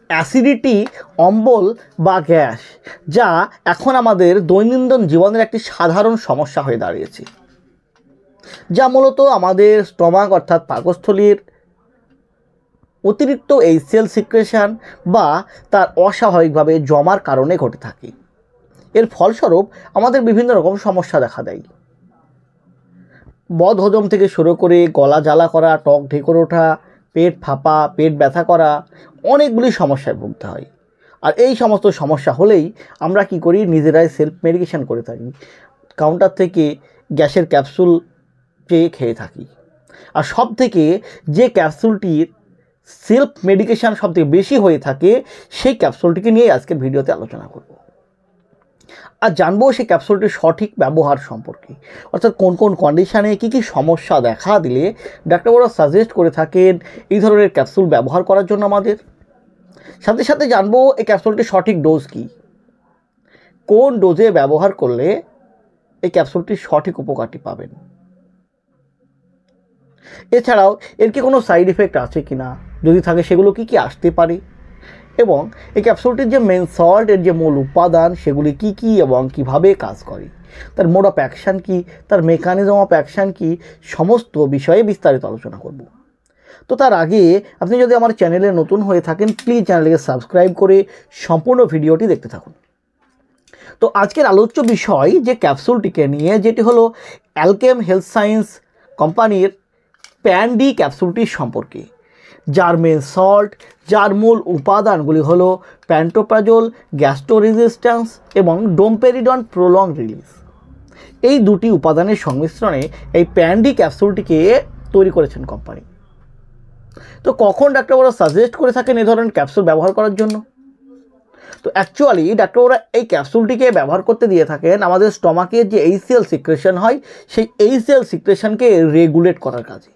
Acidity, অম্বল বা gas, যা এখন আমাদের দৈনন্দিন জীবনের একটি সাধারণ সমস্যা হয়ে দাঁড়িয়েছে, যা মূলত আমাদের স্টমাক অর্থাৎ পাকস্থলীর অতিরিক্ত HCl সিক্রেশন বা তার অস্বাভাবিকভাবে জমার কারণে ঘটে থাকে। এর ফলস্বরূপ আমাদের বিভিন্ন রকম সমস্যা দেখা দেয়। বদহজম থেকে শুরু করে গলা জ্বালা করা, টক ঢেকুর ওঠা, পেট ফাঁপা, পেট ব্যথা করা, অনেকগুলি সমস্যায় ভুগতে হয়। আর এই সমস্ত সমস্যা হলেই আমরা কি করি, নিজেরাই সেলফ মেডিকেশন করে থাকি, কাউন্টার থেকে গ্যাসের ক্যাপসুল চেয়ে খেয়ে থাকি। আর সব থেকে যে ক্যাপসুলটির সেলফ মেডিকেশান সবথেকে বেশি হয়ে থাকে, সেই ক্যাপসুলটিকে নিয়ে আজকের ভিডিওতে আলোচনা করব। আর জানবো সেই ক্যাপসুলটির সঠিক ব্যবহার সম্পর্কে, অর্থাৎ কোন কোন কন্ডিশানে কী কী সমস্যা দেখা দিলে ডাক্তারবাবুরা সাজেস্ট করে থাকেন এই ধরনের ক্যাপসুল ব্যবহার করার জন্য আমাদের। সাথে সাথে জানবো এই ক্যাপসুলটির সঠিক ডোজ কী, কোন ডোজে ব্যবহার করলে এই ক্যাপসুলটির সঠিক উপকারটি পাবেন। এছাড়াও এর কি কোনো সাইড এফেক্ট আছে কি না, যদি থাকে সেগুলো কি কি আসতে পারে, এবং এই ক্যাপসুলটির যে মেন সল্ট, এর যে মূল উপাদান, সেগুলি কি কি এবং কিভাবে কাজ করে, তার মোড অফ অ্যাকশান কী, তার মেকানিজম অফ অ্যাকশান কী, সমস্ত বিষয়ে বিস্তারিত আলোচনা করব। তো তার আগে আপনি যদি আমার চ্যানেলে নতুন হয়ে থাকেন, প্লিজ চ্যানেলটিকে সাবস্ক্রাইব করে সম্পূর্ণ ভিডিওটি দেখতে থাকুন। তো আজকের আলোচ্য বিষয় যে ক্যাপসুলটিকে নিয়ে, যেটি হলো অ্যালকেম হেলথ সায়েন্স কোম্পানির প্যান-ডি ক্যাপসুলটির সম্পর্কে, যার মেন সল্ট, যার মূল উপাদানগুলি হলো প্যান্টোপ্রাজোল, গ্যাস্ট্রো রেজিস্ট্যান্স এবং ডোমপেরিডন প্রলং রিলিজ। এই দুটি উপাদানের সংমিশ্রণে এই প্যান-ডি ক্যাপসুলটিকে তৈরি করেছেন কোম্পানি। তো কখন ডাক্তারবাবুরা সাজেস্ট করে থাকেন এই ধরনের ক্যাপসুল ব্যবহার করার জন্য? তো অ্যাকচুয়ালি ডাক্তারবাবুরা এই ক্যাপসুলটিকে ব্যবহার করতে দিয়ে থাকেন আমাদের স্টমাকের যে HCl সিক্রেশন হয়, সেই HCl সিক্রেশনকে রেগুলেট করার কাজে।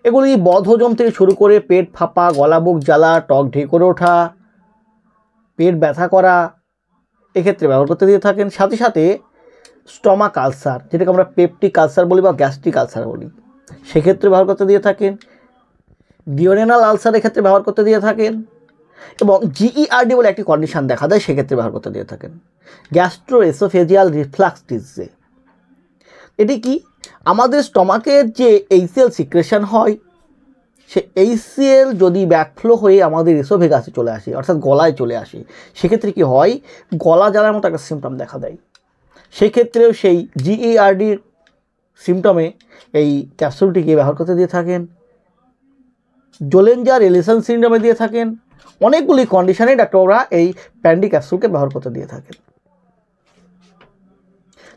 এগুলি বদহজম থেকে শুরু করে পেট ফাঁপা, গলা বুক জ্বালা, টক ঢেকুর ওঠা, পেট ব্যথা করা, এক্ষেত্রে ব্যবহার করতে দিয়ে থাকেন। সাথে সাথে স্টমাক আলসার, যেটাকে আমরা পেপটিক আলসার বলি বা গ্যাস্ট্রিক আলসার বলি, সেক্ষেত্রে ব্যবহার করতে দিয়ে থাকেন। ডিওরেনাল আলসারের ক্ষেত্রে ব্যবহার করতে দিয়ে থাকেন, এবং GERD বলে একটি কন্ডিশান দেখা দেয়, সেক্ষেত্রে ব্যবহার করতে দিয়ে থাকেন। গ্যাস্ট্রো এসোফেজিয়াল রিফ্লাক্স ডিজিজে, এটি কি, আমাদের স্টমাকের যে HCl সিক্রেশন হয়, সে HCl যদি ব্যাকফ্লো হয়ে আমাদের এসোফেগাসে চলে আসে, অর্থাৎ গলায় চলে আসে, সেক্ষেত্রে কি হয়, গলা জ্বালার মতো একটা সিমটম দেখা দেয়। সেক্ষেত্রেও সেই GERDর সিমটমে এই ক্যাপসুলটিকে ব্যবহার করতে দিয়ে থাকেন। জোলেঞ্জার এলিসন সিন্ড্রোমে দিয়ে থাকেন। অনেকগুলি কন্ডিশনে ডাক্তাররা এই প্যান-ডি ক্যাপসুলকে ব্যবহার করতে দিয়ে থাকেন।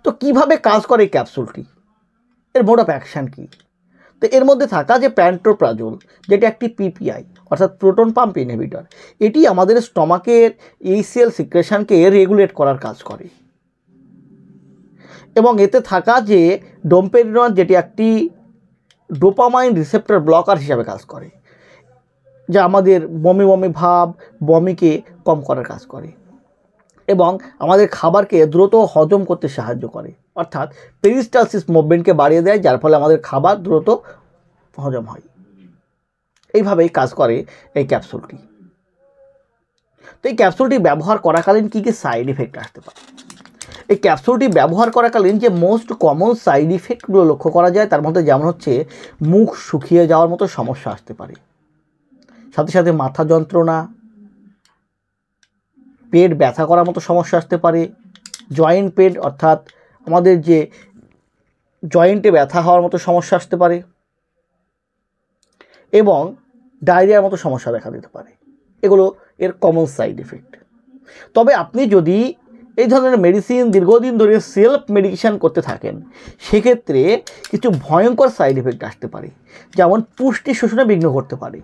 তো কিভাবে কাজ করে এই ক্যাপসুলটি, এর মোড অফ অ্যাকশান কী? তো এর মধ্যে থাকা যে প্যান্টোপ্রাজোল, যেটা একটি PPI অর্থাৎ প্রোটন পাম্প ইনহিবিটর, এটি আমাদের স্টমাকের HCl সিক্রেশনকে রেগুলেট করার কাজ করে। এবং এতে থাকা যে ডোমপেরিডন, যেটি একটি ডোপামাইন রিসেপ্টর ব্লকার হিসাবে কাজ করে, যা আমাদের বমি বমি ভাব, বমিকে কম করার কাজ করে এবং আমাদের খাবারকে দ্রুত হজম করতে সাহায্য করে, অর্থাৎ পেরিস্টালসিস মুভমেন্টকে বাড়িয়ে দেয়, যার ফলে আমাদের খাবার দ্রুত হজম হয়। এইভাবেই কাজ করে এই ক্যাপসুলটি। তো এই ক্যাপসুলটি ব্যবহার করাকালীন কী কী সাইড ইফেক্ট আসতে পারে? এই ক্যাপসুলটি ব্যবহার করাকালীন যে মোস্ট কমন সাইড ইফেক্টগুলো লক্ষ্য করা যায়, তার মধ্যে যেমন হচ্ছে মুখ শুকিয়ে যাওয়ার মতো সমস্যা আসতে পারে, সাথে সাথে মাথা যন্ত্রণা, পেট ব্যথা করার মতো সমস্যা আসতে পারে, জয়েন্ট পেন অর্থাৎ আমাদের যে জয়েন্টে ব্যথা হওয়ার মতো সমস্যা আসতে পারে, এবং ডায়রিয়ার মতো সমস্যা দেখা দিতে পারে। এগুলো এর কমন সাইড ইফেক্ট। তবে আপনি যদি এই ধরনের মেডিসিন দীর্ঘদিন ধরে সেলফ মেডিকেশান করতে থাকেন, সেক্ষেত্রে কিছু ভয়ঙ্কর সাইড ইফেক্ট আসতে পারে, যেমন পুষ্টি শোষণে বিঘ্ন করতে পারে,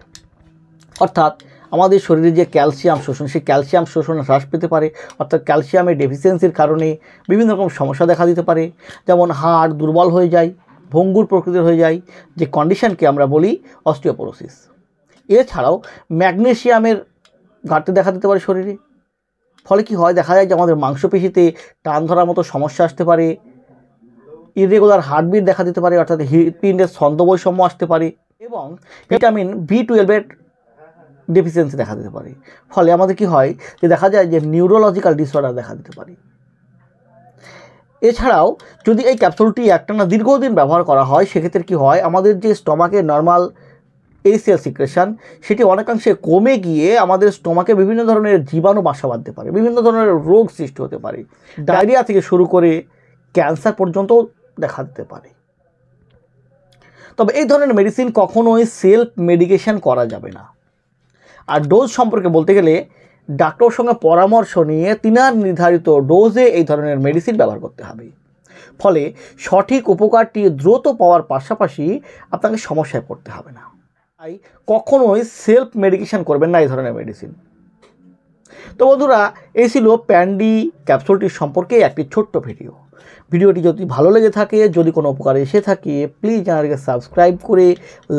অর্থাৎ আমাদের শরীরে যে ক্যালসিয়াম শোষণ, সেই ক্যালসিয়াম শোষণ হ্রাস পেতে পারে, অর্থাৎ ক্যালসিয়ামের ডেফিসিয়েন্সির কারণে বিভিন্ন রকম সমস্যা দেখা দিতে পারে, যেমন হাড় দুর্বল হয়ে যায়, ভঙ্গুর প্রকৃতির হয়ে যায়, যে কন্ডিশনকে আমরা বলি অস্টিওপোরোসিস। এছাড়াও ম্যাগনেসিয়ামের ঘাটতি দেখা দিতে পারে শরীরে, ফলে কি হয়, দেখা যায় যে আমাদের মাংসপেশিতে টান ধরার মতো সমস্যা আসতে পারে, ইরেগুলার হার্টবিট দেখা দিতে পারে, অর্থাৎ হৃৎপিণ্ডের ছন্দবৈষম্য আসতে পারে, এবং ভিটামিন B12 ডেফিসিয়েন্সি দেখা দিতে পারে। ফলে আমাদের কি হয় যে দেখা যায় যে নিউরোলজিক্যাল ডিসঅর্ডার দেখা দিতে পারে। এছাড়াও যদি এই ক্যাপসুলটি একটানা দীর্ঘদিন ব্যবহার করা হয় সেক্ষেত্রে কি হয়, আমাদের যে স্টমাকের নর্মাল এসিএল সিক্রেশন সেটি অনেকাংশে কমে গিয়ে আমাদের স্টমাকে বিভিন্ন ধরনের জীবাণু বাসা বাঁধতে পারে, বিভিন্ন ধরনের রোগ সৃষ্টি হতে পারে, ডায়রিয়া থেকে শুরু করে ক্যান্সার পর্যন্ত দেখা দিতে পারে। তবে এই ধরনের মেডিসিন কখনোই সেলফ মেডিকেশন করা যাবে না। আর ডোজ সম্পর্কে বলতে গেলে ডাক্তারের সঙ্গে পরামর্শ নিয়ে তিনার নির্ধারিত ডোজে এই ধরনের মেডিসিন ব্যবহার করতে হবে। ফলে সঠিক উপকারটি দ্রুত পাওয়ার পাশাপাশি আপনাকে সমস্যায় পড়তে হবে না। তাই কখনোই সেলফ মেডিকেশন করবেন না এই ধরনের মেডিসিন। তো বন্ধুরা, এই ছিল প্যান্ডি ক্যাপসুলটির সম্পর্কে একটি ছোট্ট ভিডিওটি যদি ভালো লেগে থাকে, যদি কোনো উপকার এসে থাকে, প্লিজ চ্যানেলকে সাবস্ক্রাইব করে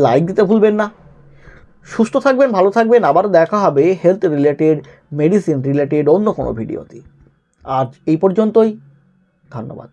লাইক দিতে ভুলবেন না। সুস্থ থাকবেন, ভালো থাকবেন। আবার দেখা হবে হেলথ রিলেটেড, মেডিসিন রিলেটেড অন্য কোনো ভিডিওতে। আজ এই পর্যন্তই, ধন্যবাদ।